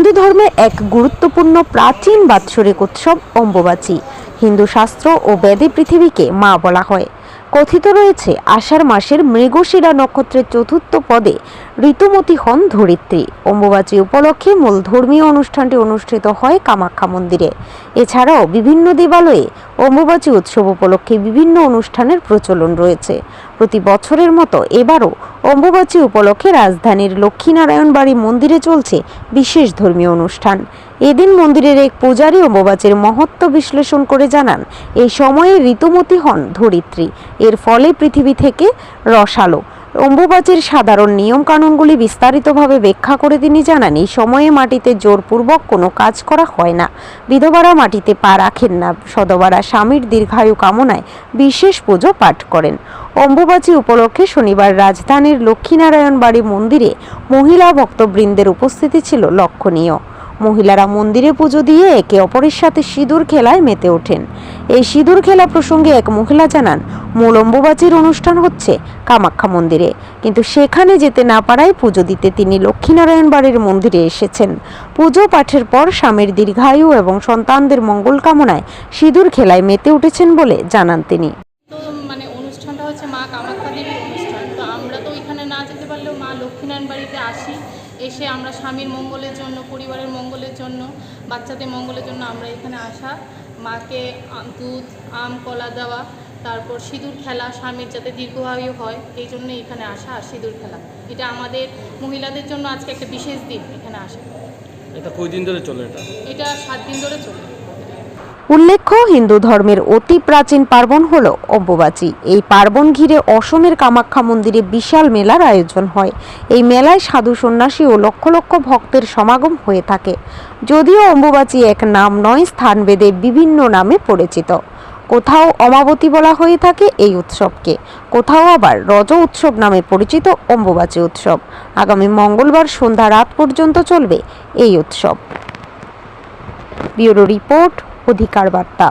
হিন্দু ধর্মের এক গুরুত্বপূর্ণ প্রাচীন বাৎসরিক উৎসব অম্বুবাচী। হিন্দু শাস্ত্র ও বেদে পৃথিবীকে মা বলা হয়। কথিত রয়েছে, আষাঢ় মাসের মৃগশিরা নক্ষত্রের চতুর্থ পদে ঋতুমতী হন ধরিত্রী। অম্বুবাচী উপলক্ষে মূল ধর্মীয় অনুষ্ঠানটি অনুষ্ঠিত হয় কামাখ্যা মন্দিরে। এছাড়াও বিভিন্ন দেবালয়ে অম্বুবাচী উৎসব উপলক্ষে বিভিন্ন অনুষ্ঠানের প্রচলন রয়েছে। প্রতি বছরের মতো এবারও অম্বুবাচী উপলক্ষে রাজধানীর লক্ষ্মীনারায়ণ বাড়ি মন্দিরে চলছে বিশেষ ধর্মীয় অনুষ্ঠান। এদিন মন্দিরের এক পূজারী অম্বুবাচীর মহত্ব বিশ্লেষণ করে জানান, এই সময়ে ঋতুমতী হন ধরিত্রী। এর ফলে পৃথিবী থেকে রসালো। অম্বুবাচীর সাধারণ নিয়ম কানুনগুলি বিস্তারিতভাবে ব্যাখ্যা করে তিনি জানান, এই সময়ে মাটিতে জোরপূর্বক কোনো কাজ করা হয় না। বিধবারা মাটিতে পা রাখেন না। সধবারা স্বামীর দীর্ঘায়ু কামনায় বিশেষ পুজো পাঠ করেন। অম্বুবাচী উপলক্ষে শনিবার রাজধানীর লক্ষ্মীনারায়ণ বাড়ি মন্দিরে মহিলা ভক্তবৃন্দের উপস্থিতি ছিল লক্ষণীয়। মহিলারা মন্দিরে পুজো দিয়ে একে অপরের সাথে সিঁদুর খেলায় মেতে ওঠেন। এই সিঁদুর খেলা প্রসঙ্গে এক মহিলা জানান, মূল অম্বুবাচীর অনুষ্ঠান হচ্ছে কামাখ্যা মন্দিরে, কিন্তু সেখানে যেতে না পারায় পুজো দিতে তিনি লক্ষ্মীনারায়ণ বাড়ির মন্দিরে এসেছেন। পুজো পাঠের পর স্বামীর দীর্ঘায়ু এবং সন্তানদের মঙ্গল কামনায় সিঁদুর খেলায় মেতে উঠেছেন বলে জানান তিনি। অনুষ্ঠানটা হচ্ছে মা কামাখ্যা দেবীর অনুষ্ঠান। তো আমরা তো এখানে না যেতে পারলেও মা লক্ষ্মীনারায়ণ বাড়িতে আসি। এসে আমরা স্বামীর মঙ্গলের জন্য, পরিবারের মঙ্গলের জন্য, বাচ্চাদের মঙ্গলের জন্য আমরা এখানে আসা, মাকে দুধ, আম, কলা দেওয়া, তারপর সিঁদুর খেলা, স্বামীর যাতে দীর্ঘায়ু হয় এই জন্য এখানে আসা আর সিঁদুর খেলা। এটা আমাদের মহিলাদের জন্য আজকে একটা বিশেষ দিন এখানে আসা। এটা কয়দিন ধরে চলে? এটা 7 দিন ধরে চলে। উল্লেখ্য, হিন্দু ধর্মের অতি প্রাচীন পার্বণ হল অম্বুবাচী। এই পার্বণ ঘিরে অসমের কামাখ্যা মন্দিরে বিশাল মেলার আয়োজন হয়। এই মেলায় সাধু সন্ন্যাসী ও লক্ষ লক্ষ ভক্তের সমাগম হয়ে থাকে। যদিও অম্বুবাচী এক নাম নয়, স্থানভেদে বিভিন্ন নামে পরিচিত। কোথাও অমাবতী বলা হয়ে থাকে এই উৎসবকে, কোথাও আবার রজ উৎসব নামে পরিচিত অম্বুবাচী উৎসব। আগামী মঙ্গলবার সন্ধ্যা রাত পর্যন্ত চলবে এই উৎসব। ব্যুরো রিপোর্ট, অধিকার বার্তা।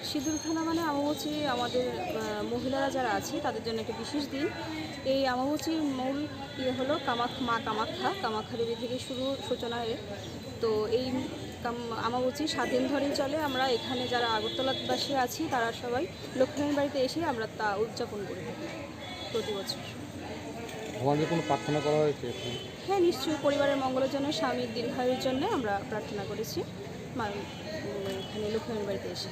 সিঁদুর খেলা মানে অমাবস্যা আমাদের মহিলারা যারা আছে তাদের জন্য একটা বিশেষ দিন। এই অমাবস্যার মূল হলো মা কামাখ্যা দেবী থেকে সূচনা এর। তো এই অমাবস্যা 7 দিন ধরেই চলে। আমরা এখানে যারা আগরতলাবাসী আছি তারা সবাই লক্ষ্মীনারায়ণ বাড়িতে এসে আমরা তা উদযাপন করি প্রতি বছর। আমাদের কোনো প্রার্থনা করা হয়েছে? হ্যাঁ, নিশ্চয়ই। পরিবারের মঙ্গলের জন্য, স্বামীর দীর্ঘায়ুর জন্য আমরা প্রার্থনা করেছি এখানে লক্ষ্মীনারায়ণ বাড়িতে এসে।